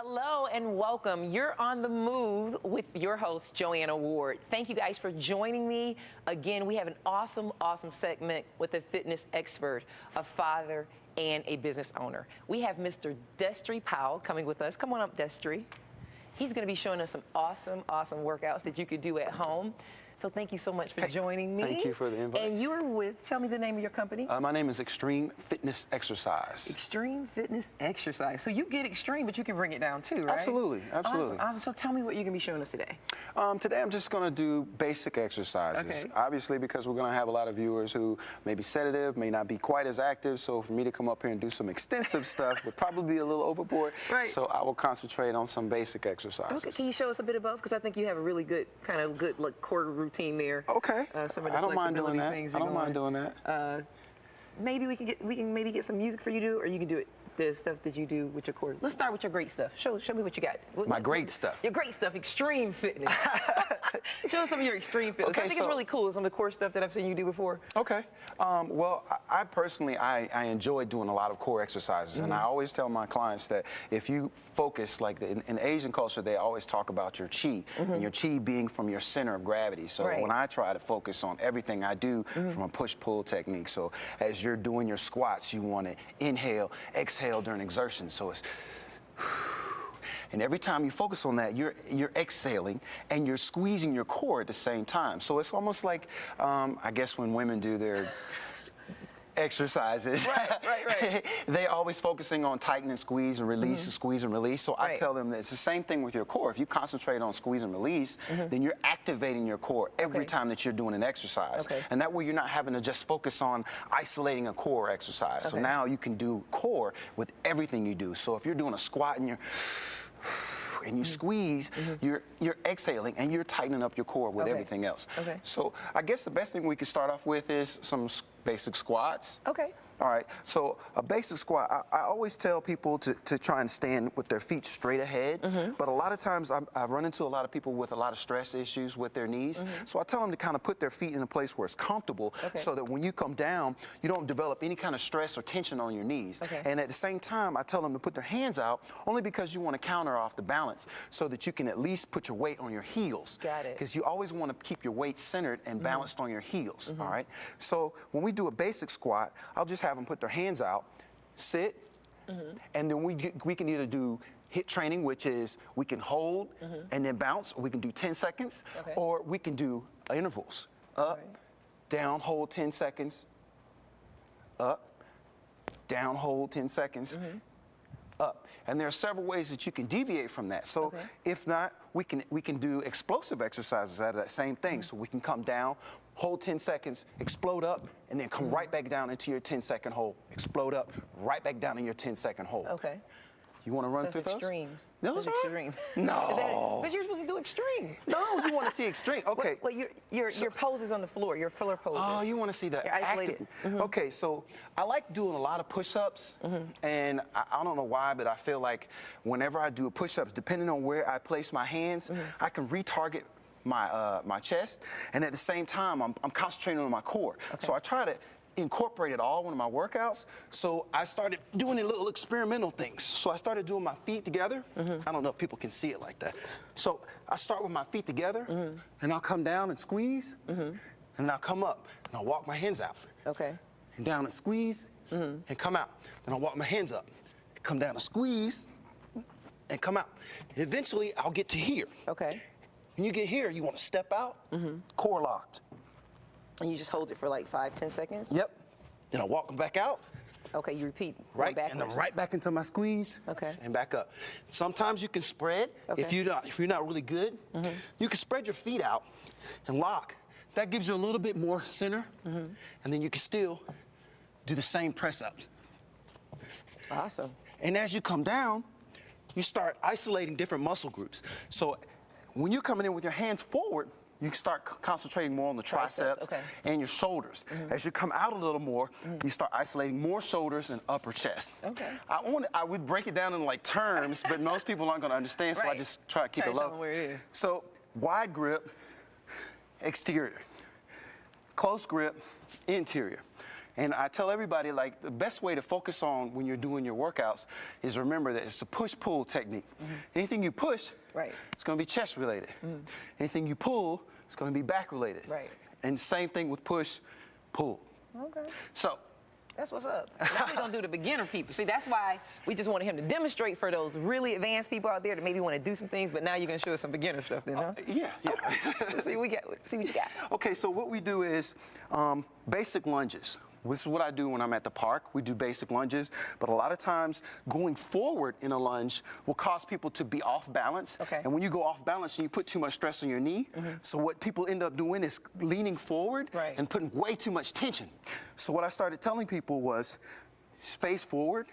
Hello and welcome. You're on the move with your host, JoAnna Ward. Thank you guys for joining me. Again, we have an awesome segment with a fitness expert, a father, and a business owner. We have Mr. Destry Powell coming with us. Come on up, Destry. He's going to be showing us some awesome workouts that you could do at home. So thank you so much for joining me. Thank you for the invite. And you are with, tell me the name of your company. My name is Extreme Fitness Exercise. Extreme Fitness Exercise. So you get extreme, but you can bring it down too, right? Absolutely. Awesome. So tell me what you're going to be showing us today. Today I'm just going to do basic exercises. Okay. Obviously, because we're going to have a lot of viewers who may be sedative, may not be quite as active. So for me to come up here and do some extensive stuff would probably be a little overboard. Right. So I will concentrate on some basic exercises. Okay. Can you show us a bit of both? Because I think you have a really good like core routine there. Okay. Some of the I don't mind doing that. things I don't mind doing that. Maybe we can maybe get some music for you to do, or you can do it. The stuff that you do with your core. Let's start with your great stuff. Show me what you got. My great stuff. Your great stuff, extreme fitness. Show us some of your extreme fitness. Okay, I think it's really cool, some of the core stuff that I've seen you do before. Okay. Well, I personally, I enjoy doing a lot of core exercises, and I always tell my clients that if you focus, like in Asian culture, they always talk about your chi, and your chi being from your center of gravity. So when I try to focus on everything I do from a push-pull technique, so as you're doing your squats, you want to inhale, exhale during exertion. So it's and every time you focus on that, you're exhaling and you're squeezing your core at the same time. So it's almost like, I guess when women do their exercises, right. they always focusing on tighten and squeeze and release and squeeze and release. So I tell them that it's the same thing with your core. If you concentrate on squeeze and release, then you're activating your core every time that you're doing an exercise. And that way you're not having to just focus on isolating a core exercise. So now you can do core with everything you do. So if you're doing a squat and you squeeze, you're exhaling and you're tightening up your core with everything else. So I guess the best thing we can start off with is some basic squats. All right, so a basic squat, I always tell people to try and stand with their feet straight ahead, but a lot of times I've run into a lot of people with a lot of stress issues with their knees, so I tell them to kind of put their feet in a place where it's comfortable so that when you come down, you don't develop any kind of stress or tension on your knees. And at the same time, I tell them to put their hands out only because you want to counter off the balance so that you can at least put your weight on your heels. Got it. Because you always want to keep your weight centered and balanced on your heels, all right? So when we do a basic squat, I'll just have them put their hands out, sit, and then we can either do HIIT training, which is we can hold and then bounce, or we can do 10 seconds, or we can do intervals. Up, down, hold 10 seconds, up, down, hold 10 seconds, up. And there are several ways that you can deviate from that. So if not, we can do explosive exercises out of that same thing. So we can come down, hold 10 seconds, explode up, and then come right back down into your 10-second hold. Explode up, right back down in your 10-second hold. You want to run through those? Extreme. Those That's extreme. No. But you're supposed to do extreme. No, you want to see extreme. Okay. Well, your poses on the floor, your filler poses. Oh, you want to see the You're isolated. Okay, so I like doing a lot of push-ups, and I don't know why, but I feel like whenever I do push-ups, depending on where I place my hands, I can retarget my chest, and at the same time, I'm concentrating on my core. So I try to incorporate it all into my workouts. So I started doing little experimental things. So I started doing my feet together. I don't know if people can see it like that. So I start with my feet together, and I'll come down and squeeze, and I'll come up, and I'll walk my hands out. And down and squeeze, and come out. Then I'll walk my hands up, come down and squeeze, and come out. And eventually, I'll get to here. When you get here, you want to step out, core locked. And you just hold it for like 5-10 seconds? Yep. Then I walk back out. You repeat. Right, and then right back into my squeeze. And back up. Sometimes you can spread. If you're not really good, you can spread your feet out and lock. That gives you a little bit more center, and then you can still do the same press ups. Awesome. And as you come down, you start isolating different muscle groups. So when you're coming in with your hands forward, you start concentrating more on the triceps and your shoulders. As you come out a little more, you start isolating more shoulders and upper chest. I would break it down in like terms, but most people aren't going to understand, so I just try to keep it low. Where it is. So wide grip, exterior. Close grip, interior. And I tell everybody, like, the best way to focus on when you're doing your workouts is remember that it's a push-pull technique. Anything you push, it's going to be chest related. Anything you pull, it's going to be back related. And same thing with push, pull. So that's what's up. Now we're going to do the beginner people. See, that's why we just wanted him to demonstrate for those really advanced people out there that maybe want to do some things, but now you're going to show us some beginner stuff then, huh? Yeah. Okay. see what you got. Okay, so what we do is basic lunges. This is what I do when I'm at the park. We do basic lunges, but a lot of times going forward in a lunge will cause people to be off balance. And when you go off balance, you put too much stress on your knee. So what people end up doing is leaning forward and putting way too much tension. So what I started telling people was face forward,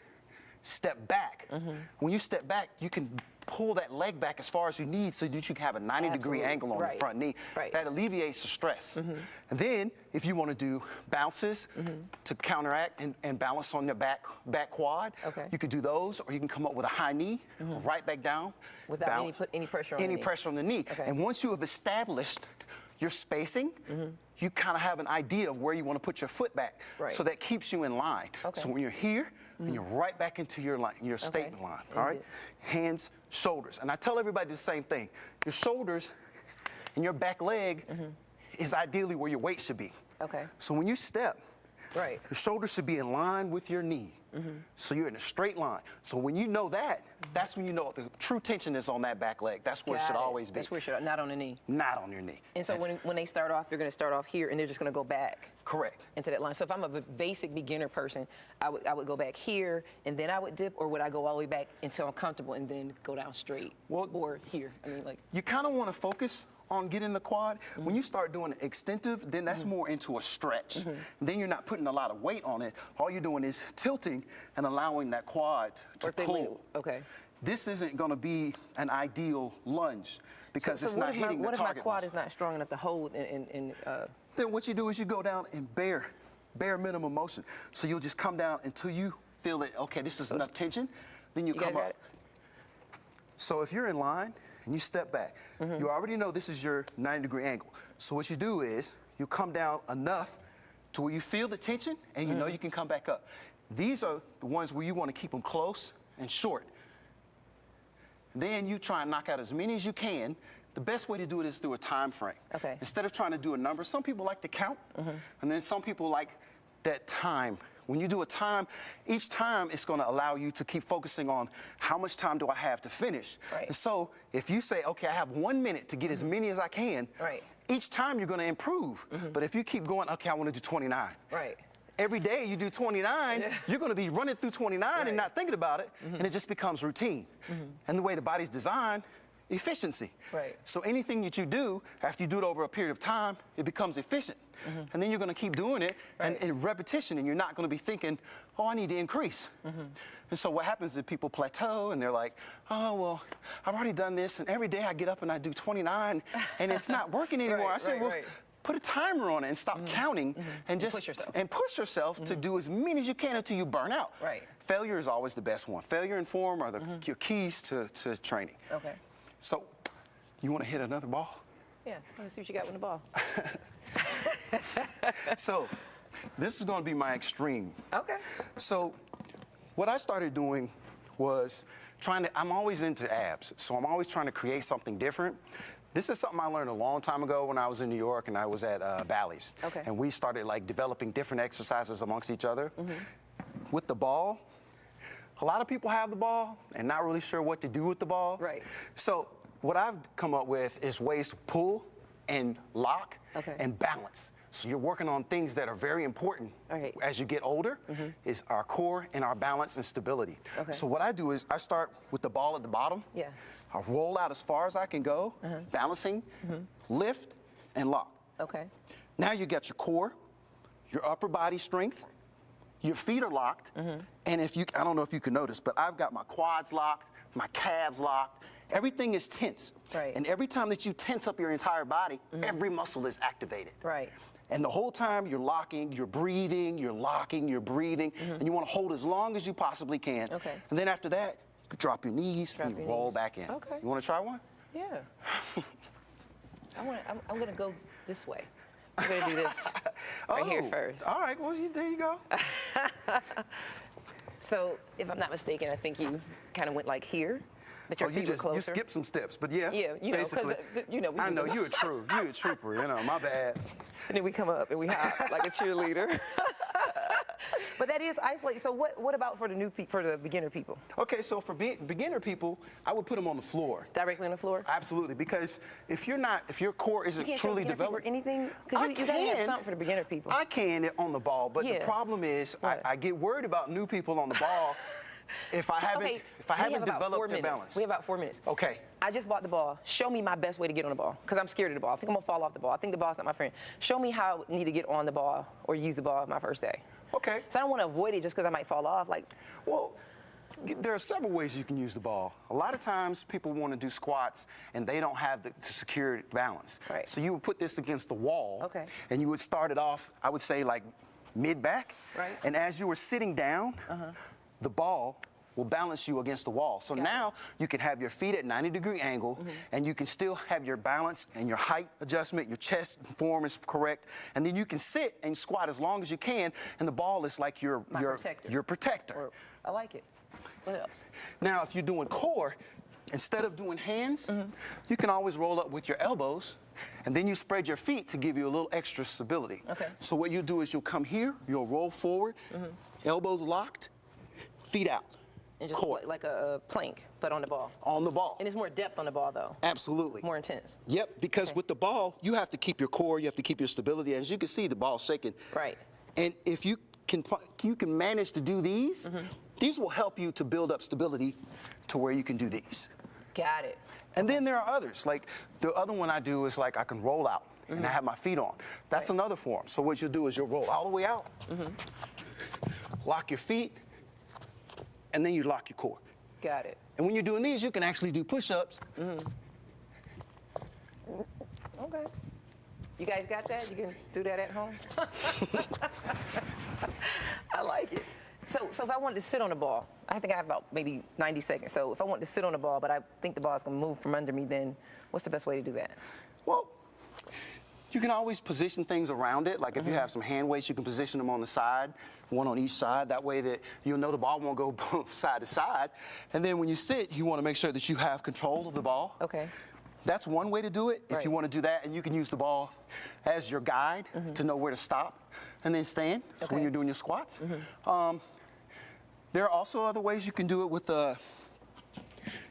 step back. When you step back, you can pull that leg back as far as you need so that you can have a 90-degree angle on the front knee. That alleviates the stress. And then if you want to do bounces to counteract and balance on your back quad, you could do those, or you can come up with a high knee, right back down. Without any pressure on the knee. Any pressure on the knee. And once you have established your spacing, you kind of have an idea of where you want to put your foot back. So that keeps you in line. So when you're here, then you're right back into your line, your statement line. All right? Hands, shoulders. And I tell everybody the same thing. Your shoulders and your back leg is ideally where your weight should be. So when you step, your shoulders should be in line with your knee. So you're in a straight line. So when you know that, that's when you know the true tension is on that back leg. That's where it should always be. That's where it should, not on the knee. Not on your knee. And so when they start off, they're going to start off here, and they're just going to go back. Correct. Into that line. So if I'm a basic beginner person, I would go back here, and then I would dip, or would I go all the way back until I'm comfortable and then go down straight? Or here? I mean, like. You kind of want to focus on getting the quad. When you start doing extensive, then that's more into a stretch. Then you're not putting a lot of weight on it. All you're doing is tilting and allowing that quad to pull. This isn't going to be an ideal lunge because it's not hitting the target. What if my quad is not strong enough to hold? Then what you do is you go down in bare minimum motion. So you'll just come down until you feel that, okay, this is enough tension. Then you come up. So if you're in line, and you step back, you already know this is your 90-degree angle. So what you do is you come down enough to where you feel the tension and you know you can come back up. These are the ones where you want to keep them close and short. Then you try and knock out as many as you can. The best way to do it is through a time frame. Instead of trying to do a number, some people like to count, and then some people like that time. When you do a time, each time it's going to allow you to keep focusing on how much time do I have to finish. And so if you say, okay, I have 1 minute to get as many as I can, each time you're going to improve. But if you keep going, okay, I want to do 29. Every day you do 29, you're going to be running through 29 and not thinking about it, and it just becomes routine. And the way the body's designed, efficiency. So anything that you do, after you do it over a period of time, it becomes efficient. And then you're going to keep doing it and in repetition, and you're not going to be thinking, oh, I need to increase. And so what happens is people plateau, and they're like, oh, well, I've already done this, and every day I get up and I do 29, and it's not working anymore. I said, well, put a timer on it and stop counting and just push yourself to do as many as you can until you burn out. Failure is always the best one. Failure and form are your keys to training. So you want to hit another ball? Yeah, let me see what you got with the ball. So this is going to be my extreme. So what I started doing was I'm always into abs, so I'm always trying to create something different. This is something I learned a long time ago when I was in New York and I was at Bally's. And we started like developing different exercises amongst each other. With the ball, a lot of people have the ball and not really sure what to do with the ball. So what I've come up with is ways to pull and lock and balance. So you're working on things that are very important as you get older, is our core and our balance and stability. So what I do is I start with the ball at the bottom. I roll out as far as I can go, balancing, lift, and lock. Now you got your core, your upper body strength, your feet are locked, and I don't know if you can notice, but I've got my quads locked, my calves locked. Everything is tense. And every time that you tense up your entire body, every muscle is activated. And the whole time you're locking, you're breathing, you're locking, you're breathing, and you want to hold as long as you possibly can. And then after that, you drop your knees and you roll back in. You want to try one? I'm going to go this way. I'm going to do this. right here first. All right, well, there you go. So, if I'm not mistaken, I think you kind of went like here, but your feet were closer. You skipped some steps, but yeah, basically. I know, you're a trooper, my bad. And then we come up and we hop like a cheerleader. But that is isolate. So what about for the for the beginner people? Okay, so for beginner people, I would put them on the floor. Directly on the floor? Absolutely, because if your core isn't truly developed, anything, because you gotta have something for the beginner people. I can on the ball, but the problem is I get worried about new people on the ball. If I haven't developed their balance. We have about 4 minutes. Okay. I just bought the ball. Show me my best way to get on the ball, because I'm scared of the ball. I think I'm gonna fall off the ball. I think the ball's not my friend. Show me how I need to get on the ball or use the ball my first day. Okay. So I don't want to avoid it just because I might fall off. Well, there are several ways you can use the ball. A lot of times people want to do squats and they don't have the secure balance. Right. So you would put this against the wall. Okay. And you would start it off, I would say, like mid-back. Right. And as you were sitting down, the ball will balance you against the wall. So now you can have your feet at 90-degree angle, and you can still have your balance and your height adjustment, your chest form is correct, and then you can sit and squat as long as you can, and the ball is like your protector. I like it. What else? Now, if you're doing core, instead of doing hands, you can always roll up with your elbows, and then you spread your feet to give you a little extra stability. Okay. So what you'll do is you'll come here, you'll roll forward, elbows locked, feet out. And just core. like a plank, but on the ball. On the ball. And it's more depth on the ball, though. Absolutely. More intense. Yep, because with the ball, you have to keep your core, you have to keep your stability. As you can see, the ball's shaking. Right. And if you can manage to do these, these will help you to build up stability to where you can do these. Got it. And then there are others. Like the other one I do is like I can roll out and I have my feet on. That's another form. So what you'll do is you'll roll all the way out, lock your feet, and then you lock your core. Got it. And when you're doing these, you can actually do push-ups. Okay. You guys got that? You can do that at home? I like it. So if I wanted to sit on the ball, I think I have about maybe 90 seconds. So if I wanted to sit on the ball, but I think the ball's going to move from under me, then what's the best way to do that? Well, you can always position things around it. Like if you have some hand weights, you can position them on the side, one on each side. That way that you'll know the ball won't go side to side. And then when you sit, you want to make sure that you have control of the ball. Okay. That's one way to do it. If you want to do that, and you can use the ball as your guide to know where to stop and then stand when you're doing your squats. There are also other ways you can do it with,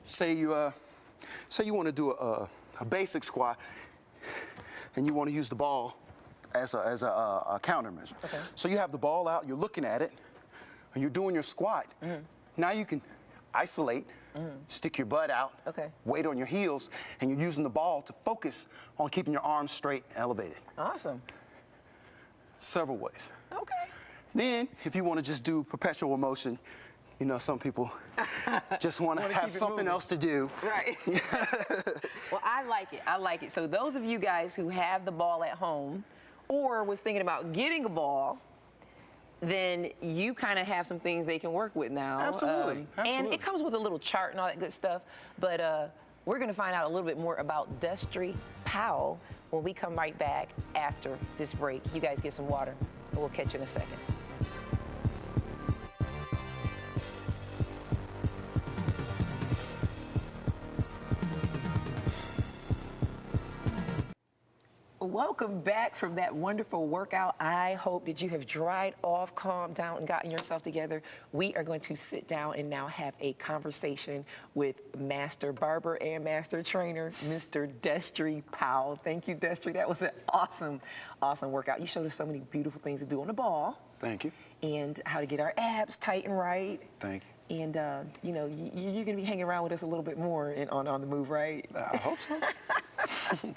say you want to do a basic squat, and you want to use the ball as a countermeasure. Okay. So you have the ball out, you're looking at it, and you're doing your squat. Now you can isolate, stick your butt out, weight on your heels, and you're using the ball to focus on keeping your arms straight and elevated. Awesome. Several ways. Okay. Then, if you want to just do perpetual motion, you know, some people just want to have something else to do. Right. Well, I like it. I like it. So those of you guys who have the ball at home or was thinking about getting a ball, then you kind of have some things they can work with now. Absolutely. And it comes with a little chart and all that good stuff. But we're going to find out a little bit more about Destry Powell when we come right back after this break. You guys get some water, and we'll catch you in a second. Welcome back from that wonderful workout. I hope that you have dried off, calmed down, and gotten yourself together. We are going to sit down and now have a conversation with Master Barber and Master Trainer, Mr. Destry Powell. Thank you, Destry. That was an awesome, awesome workout. You showed us so many beautiful things to do on the ball. Thank you. And how to get our abs tight and right. Thank you. And, you know, you're going to be hanging around with us a little bit more on the move, right? I hope so.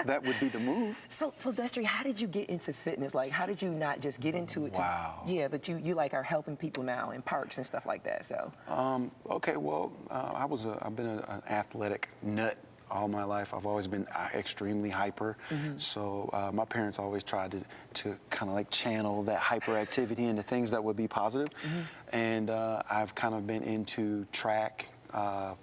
That would be the move. So Destry, how did you get into fitness? Like, how did you not just get into it? Wow. Yeah, but you like are helping people now in parks and stuff like that, so. Okay, well, I've been an athletic nut all my life. I've always been extremely hyper. So my parents always tried to kind of like channel that hyperactivity into things that would be positive. And I've kind of been into track,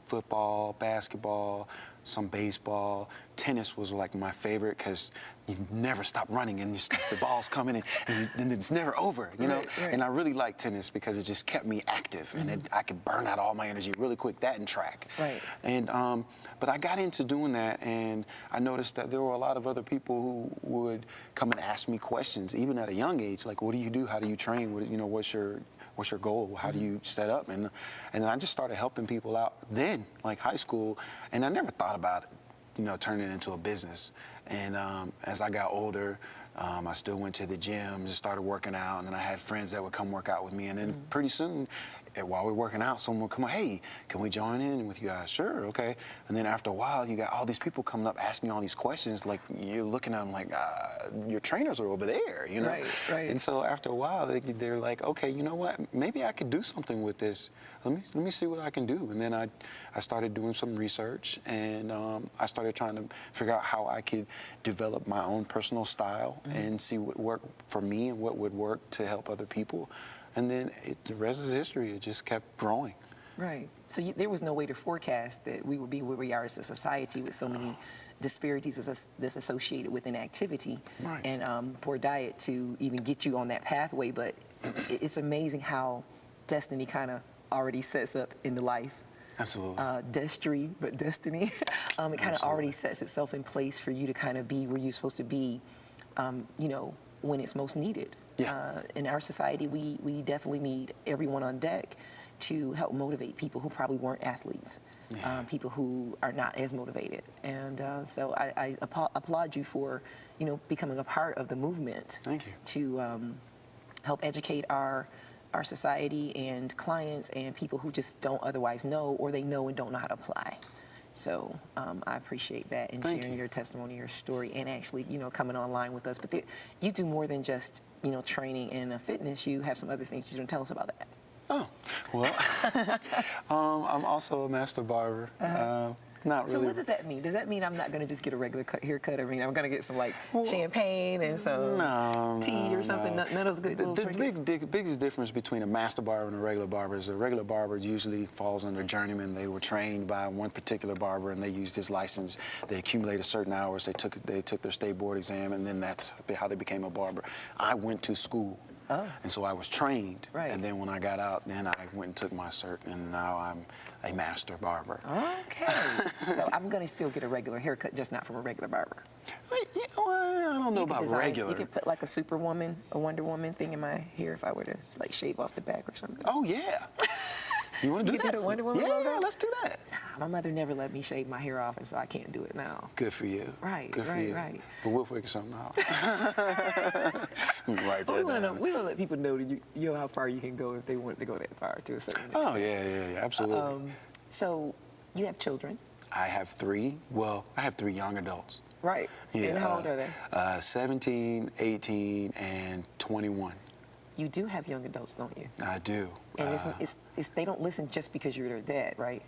football, basketball, some baseball. Tennis was like my favorite because you never stop running and the ball's coming and it's never over, you know? Right. And I really liked tennis because it just kept me active and I could burn out all my energy really quick, that and track. Right. And, but I got into doing that and I noticed that there were a lot of other people who would come and ask me questions, even at a young age, like, what do you do? How do you train? What, you know, what's your goal? How do you set up? And then I just started helping people out then, like high school, and I never thought about it, you know, turning it into a business. And as I got older, I still went to the gym, just started working out, and then I had friends that would come work out with me. And then pretty soon, while we're working out, someone would come on, hey, can we join in with you guys? Sure, okay. And then after a while, you got all these people coming up asking you all these questions, like you're looking at them like, your trainers are over there, you know? Right. And so after a while, they're like, okay, you know what? Maybe I could do something with this. Let me see what I can do. And then I started doing some research, and I started trying to figure out how I could develop my own personal style and see what worked for me and what would work to help other people. And then the rest is history. It just kept growing. Right. So there was no way to forecast that we would be where we are as a society with so many disparities that's associated with inactivity and poor diet to even get you on that pathway. But it's amazing how destiny kind of already sets up in the life. Absolutely. Destry, but destiny. It kind of already sets itself in place for you to kind of be where you're supposed to be, you know, when it's most needed. Yeah. In our society, we definitely need everyone on deck to help motivate people who probably weren't athletes, people who are not as motivated. And so I applaud you for, you know, becoming a part of the movement. Thank you. To help educate our society and clients and people who just don't otherwise know, or they know and don't know how to apply. So I appreciate that and sharing your testimony, your story, and actually, you know, coming online with us. But you do more than just, you know, training and fitness. You have some other things you don't tell us about that. Oh, well, I'm also a master barber. Not really. So what does that mean? Does that mean I'm not going to just get a regular haircut? I mean, I'm going to get some like champagne and some tea or something? None of those good little trinkets? The biggest difference between a master barber and a regular barber is a regular barber usually falls under journeyman. They were trained by one particular barber and they used his license. They accumulated certain hours. They took their state board exam, and then that's how they became a barber. I went to school. Oh. And so I was trained, and then when I got out, then I went and took my cert, and now I'm a master barber. Okay. So I'm going to still get a regular haircut, just not from a regular barber. Yeah, well, I don't know about regular. You could put like a Superwoman, a Wonder Woman thing in my hair if I were to like shave off the back or something. Oh, yeah. You want to do that? Do the Wonder Woman logo? Yeah, let's do that. Nah, my mother never let me shave my hair off, and so I can't do it now. Good for you. Right, Good for you. Right. But we'll figure something out. Right there. We want to let people know that you know how far you can go if they want to go that far to a certain extent. Oh, yeah, absolutely. So you have children? I have three. Well, I have 3 young adults. Right. Yeah, and how old are they? 17, 18, and 21. You do have young adults, don't you? I do. And they don't listen just because you're their dad, right?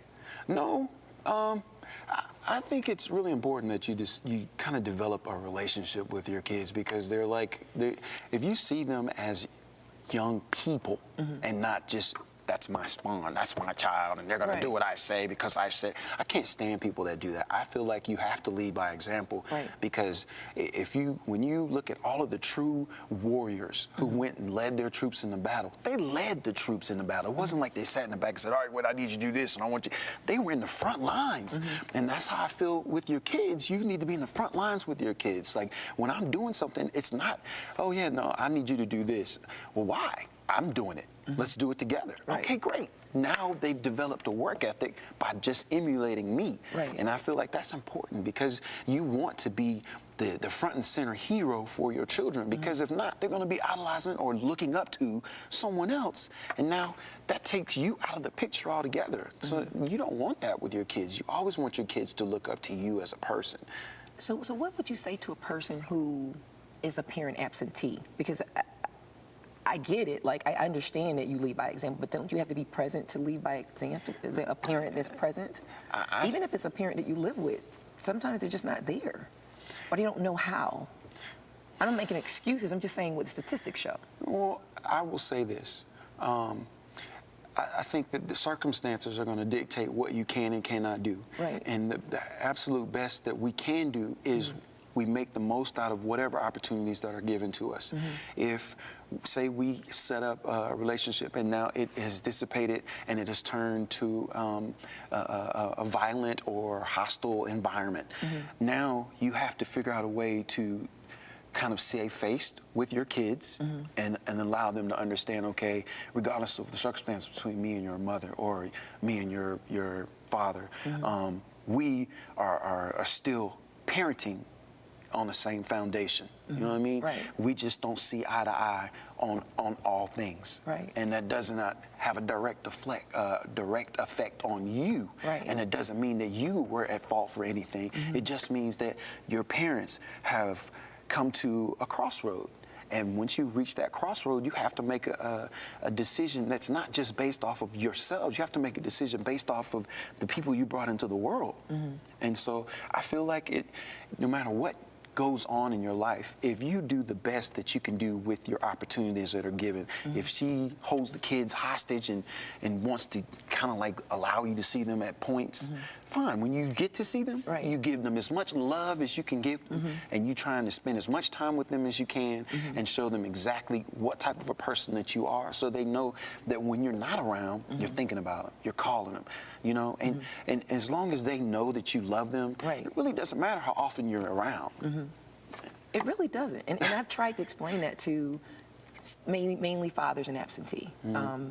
No. I think it's really important that you kind of develop a relationship with your kids, because if you see them as young people and not just, that's my spawn, that's my child, and they're going to do what I say because I say. I can't stand people that do that. I feel like you have to lead by example, because when you look at all of the true warriors who went and led their troops in the battle, they led the troops in the battle. It wasn't like they sat in the back and said, all right, well, I need you to do this, and I want you. They were in the front lines, and that's how I feel with your kids. You need to be in the front lines with your kids. Like, when I'm doing something, it's not, oh, yeah, no, I need you to do this. Well, why? I'm doing it. Let's do it together. Okay, great. Now they've developed a work ethic by just emulating me. And I feel like that's important, because you want to be the front and center hero for your children, because if not, they're going to be idolizing or looking up to someone else. And now that takes you out of the picture altogether. So you don't want that with your kids. You always want your kids to look up to you as a person. So what would you say to a person who is a parent absentee? Because I get it. Like, I understand that you lead by example, but don't you have to be present to lead by example? Is it a parent that's present? Even if it's a parent that you live with, sometimes they're just not there, or they don't know how. I'm not making excuses. I'm just saying what the statistics show. Well, I will say this. I think that the circumstances are going to dictate what you can and cannot do. Right. And the absolute best that we can do is we make the most out of whatever opportunities that are given to us. If, say, we set up a relationship and now it has dissipated and it has turned to a violent or hostile environment, now you have to figure out a way to kind of stay faced with your kids and allow them to understand, okay, regardless of the circumstance between me and your mother or me and your father, we are still parenting on the same foundation. You know what I mean? Right. We just don't see eye to eye on all things. Right. And that does not have a direct effect on you. Right. And it doesn't mean that you were at fault for anything. It just means that your parents have come to a crossroad. And once you reach that crossroad, you have to make a decision that's not just based off of yourselves. You have to make a decision based off of the people you brought into the world. And so I feel like no matter what goes on in your life, if you do the best that you can do with your opportunities that are given, if she holds the kids hostage and wants to kind of like allow you to see them at points, fine. When you get to see them, you give them as much love as you can give them, and you trying to spend as much time with them as you can and show them exactly what type of a person that you are, so they know that when you're not around, you're thinking about them, you're calling them, you know, and as long as they know that you love them, it really doesn't matter how often you're around. It really doesn't. And I've tried to explain that to mainly fathers and absentee,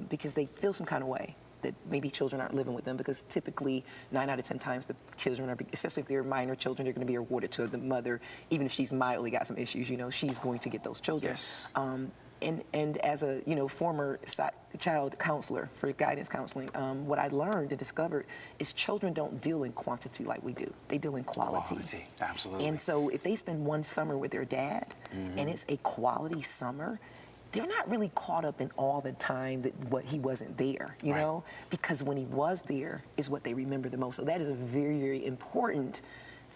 because they feel some kind of way that maybe children aren't living with them, because typically 9 out of 10 times the children are, especially if they're minor children, they're going to be awarded to the mother. Even if she's mildly got some issues, you know, she's going to get those children. Yes. And as a former child counselor for guidance counseling, what I learned and discovered is children don't deal in quantity like we do. They deal in quality. Quality, absolutely. And so if they spend one summer with their dad and it's a quality summer, they're not really caught up in all the time that he wasn't there, you know? Because when he was there is what they remember the most. So that is a very, very important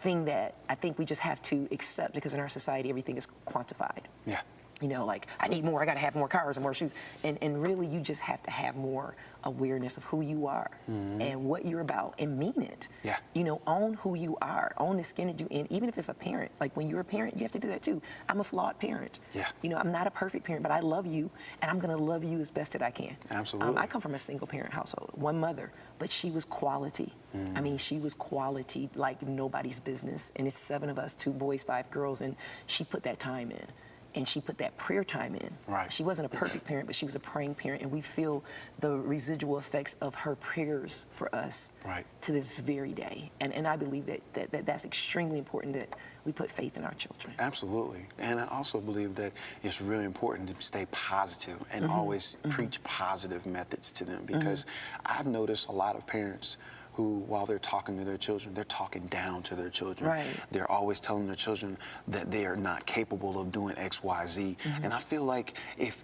thing that I think we just have to accept, because in our society everything is quantified. Yeah. You know, like, I need more, I gotta have more cars and more shoes. And really, you just have to have more awareness of who you are and what you're about, and mean it. Yeah. You know, own who you are, own the skin that you in, even if it's a parent. Like, when you're a parent, you have to do that too. I'm a flawed parent. Yeah. You know, I'm not a perfect parent, but I love you, and I'm gonna love you as best that I can. Absolutely. I come from a single parent household, one mother, but she was quality. I mean, she was quality like nobody's business. And it's 7 of us, 2 boys, 5 girls, and she put that time in. And she put that prayer time in. Right. She wasn't a perfect parent, but she was a praying parent, and we feel the residual effects of her prayers for us to this very day. And I believe that's extremely important, that we put faith in our children. Absolutely. And I also believe that it's really important to stay positive and always preach positive methods to them, because I've noticed a lot of parents who, while they're talking to their children, they're talking down to their children. Right. They're always telling their children that they are not capable of doing X, Y, Z. And I feel like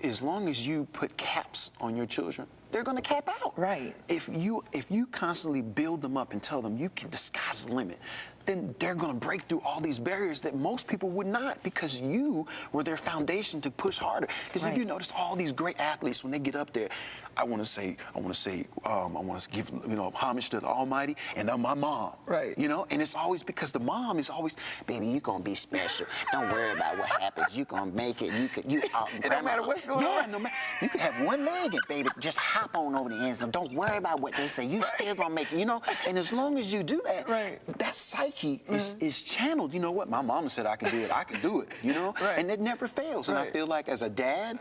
as long as you put caps on your children, they're going to cap out. Right. If you constantly build them up and tell them you can, the sky's the limit, then they're going to break through all these barriers that most people would not, because you were their foundation to push harder. Because if you notice all these great athletes, when they get up there, I want to give homage to the Almighty and my mom. Right. You know, and it's always because the mom is always, baby, you're gonna be special. Don't worry about what happens. You're gonna make it. It don't matter what's going on. No matter. You can have one leg, and baby, just hop on over the end zone. Don't worry about what they say. You still gonna make it. You know, and as long as you do that, that psyche is channeled. You know what? My mama said I can do it. I can do it. You know, and it never fails. And I feel like as a dad,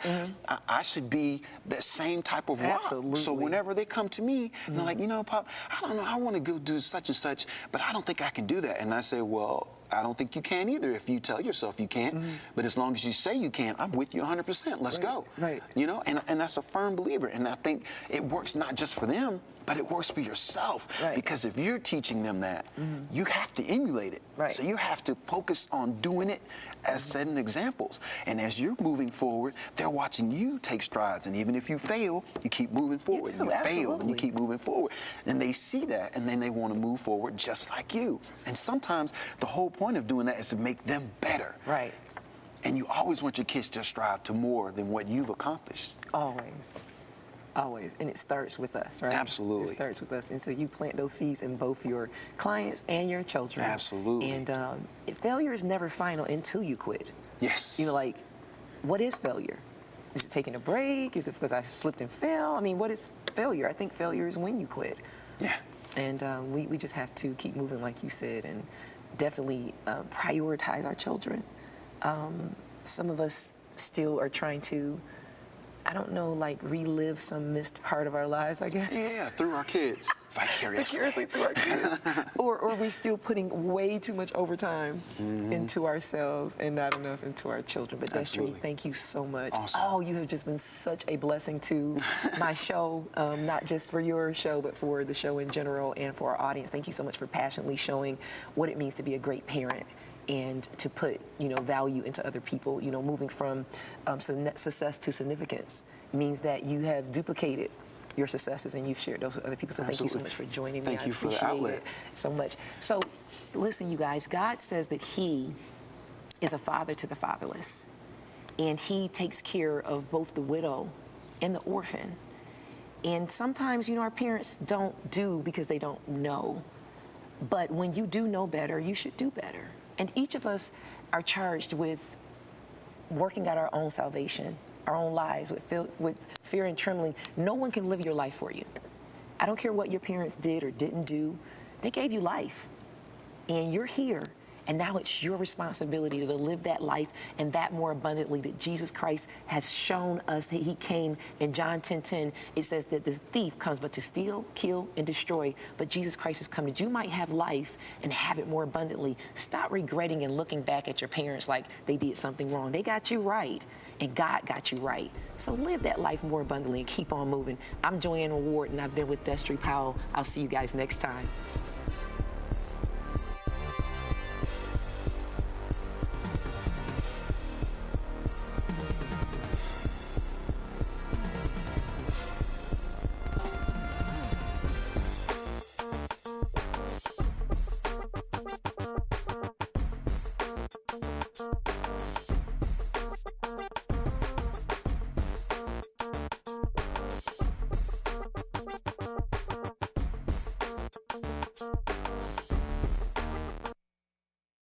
I should be that same type of rock. Absolutely. So whenever they come to me, they're like, you know, Pop, I don't know, I want to go do such and such, but I don't think I can do that. And I say, well, I don't think you can either if you tell yourself you can't. But as long as you say you can, I'm with you 100%. Let's go. Right. You know, and that's a firm believer. And I think it works not just for them, but it works for yourself. Right. Because if you're teaching them that, you have to emulate it. Right. So you have to focus on doing it as setting examples. And as you're moving forward, they're watching you take strides. And even if you fail, you keep moving forward. You fail and you keep moving forward. And they see that, and then they want to move forward just like you. And sometimes the whole point of doing that is to make them better. Right. And you always want your kids to strive to more than what you've accomplished. Always. Always. And it starts with us, right? Absolutely. It starts with us. And so you plant those seeds in both your clients and your children. Absolutely. And failure is never final until you quit. Yes. You know, like, what is failure? Is it taking a break? Is it because I slipped and fell? I mean, what is failure? I think failure is when you quit. Yeah. And we just have to keep moving, like you said, and definitely prioritize our children. Some of us still are trying to, I don't know, like relive some missed part of our lives, I guess. Yeah, through our kids. Vicariously Through our kids. or we're still putting way too much overtime into ourselves and not enough into our children. But Destry, thank you so much. Awesome. Oh, you have just been such a blessing to my show, not just for your show, but for the show in general and for our audience. Thank you so much for passionately showing what it means to be a great parent and to put, value into other people. Moving from success to significance means that you have duplicated your successes and you've shared those with other people. So thank you so much for joining me. Thank you for the appreciate outlet. it so much. So listen, you guys, God says that he is a father to the fatherless, and he takes care of both the widow and the orphan. And sometimes, our parents don't do because they don't know. But when you do know better, you should do better. And each of us are charged with working out our own salvation, our own lives with fear and trembling. No one can live your life for you. I don't care what your parents did or didn't do. They gave you life. And you're here. And now it's your responsibility to live that life and that more abundantly that Jesus Christ has shown us that he came. In John 10:10, it says that the thief comes but to steal, kill, and destroy. But Jesus Christ has come that you might have life and have it more abundantly. Stop regretting and looking back at your parents like they did something wrong. They got you right, and God got you right. So live that life more abundantly and keep on moving. I'm JoAnna Ward, and I've been with Destry Powell. I'll see you guys next time.